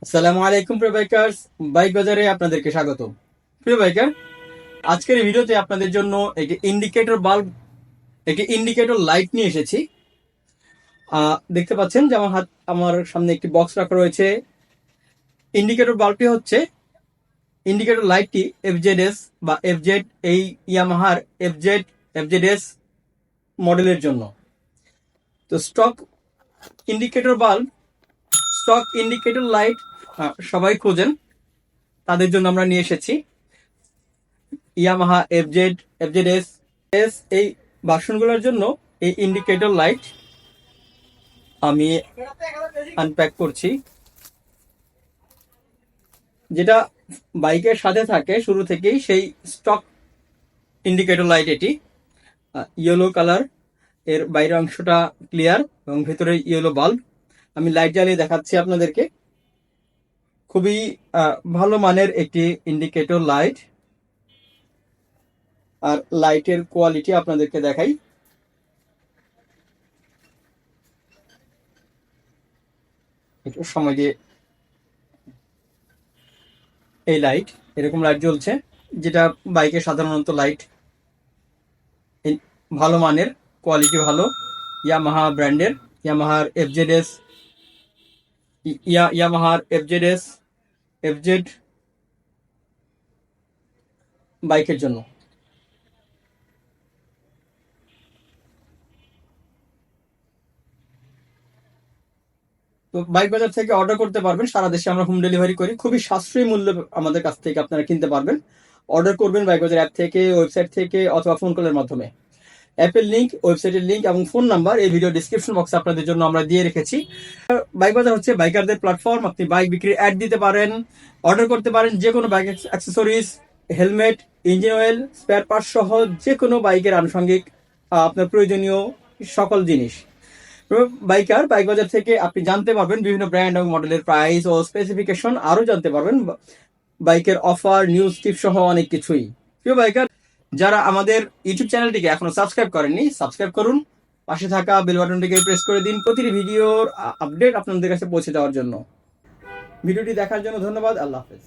আসসালামু আলাইকুম প্রিয় বাইকার্স, বাইক বাজারে আপনাদেরকে স্বাগত। প্রিয় বাইকার, আজকের এই ভিডিওতে আপনাদের জন্য একটি ইন্ডিকেটর লাইট নিয়ে এসেছি। দেখতে পাচ্ছেন যে আমার সামনে একটি বক্স রাখা রয়েছে। ইন্ডিকেটর বাল্বটি হচ্ছে ইন্ডিকেটর লাইটটি এফজেডএস বা এফজেড, এই ইয়ামাহার এফজেডএস মডেলের জন্য। তো স্টক ইন্ডিকেটর লাইট সবাই খোঁজেন, তাদের জন্য আমরা নিয়ে এসেছি ইয়ামাহা এফজেড এস এই ভার্সনগুলোর জন্য এই ইন্ডিকেটর লাইট। আমি আনপ্যাক করছি। যেটা বাইকের সাথে থাকে শুরু থেকেই, সেই স্টক ইন্ডিকেটর লাইট এটি। ইয়েলো কালার, এর বাইরের অংশটা ক্লিয়ার এবং ভেতরে ইয়েলো বাল্ব। আমি লাইট জ্বালিয়ে দেখাচ্ছি আপনাদেরকে। খুবই ভালো মানের একটি ইন্ডিকেটর লাইট। আর লাইটের কোয়ালিটি আপনাদেরকে দেখাই। একটু সময় দিয়ে, এই লাইট, এরকম লাইট জ্বলছে, যেটা বাইকে সাধারণত লাইট ভালো মানের, কোয়ালিটি ভালো, ইয়ামাহা ব্র্যান্ডের, ইয়ামাহার এফজেড বাইকের জন্য। তো বাইক বাজার থেকে অর্ডার করতে পারবেন, সারা দেশে আমরা হোম ডেলিভারি করি। খুবই সাশ্রয়ী মূল্যে আমাদের কাছ থেকে আপনারা কিনতে পারবেন। অর্ডার করবেন বাইক বাজার অ্যাপ থেকে, ওয়েবসাইট থেকে, অথবা ফোন কলের মাধ্যমে। অ্যাপের লিঙ্ক, ওয়েবসাইটের লিঙ্ক এবং ফোন নাম্বার এই ভিডিও ডিসক্রিপশন বক্সে আপনাদের জন্য আমরা দিয়ে রেখেছি। বাইক বাজার হচ্ছে বাইকারদের প্ল্যাটফর্ম। আপনি বাইক বিক্রির অ্যাড দিতে পারেন, অর্ডার করতে পারেন যে কোনো bike accessories, helmet, engine oil, spare parts সহ যে কোনো বাইকের আনুষঙ্গিক আপনার প্রয়োজনীয় সকল জিনিস। বাইক বাজার থেকে আপনি জানতে পারবেন বিভিন্ন ব্র্যান্ড এবং মডেলের প্রাইস ও স্পেসিফিকেশন, আরও জানতে পারবেন বাইকের অফার, নিউজ, টিপস সহ অনেক কিছুই। প্রিয় বাইকার, যারা আমাদের ইউটিউব চ্যানেলটিকে এখনো সাবস্ক্রাইব করেননি, সাবস্ক্রাইব করুন। পাশে থাকা বেল বাটনটিকে প্রেস করে দিন প্রতিটি ভিডিওর আপডেট আপনাদের কাছে পৌঁছে দেওয়ার জন্য। ভিডিওটি দেখার জন্য ধন্যবাদ। আল্লাহ হাফেজ।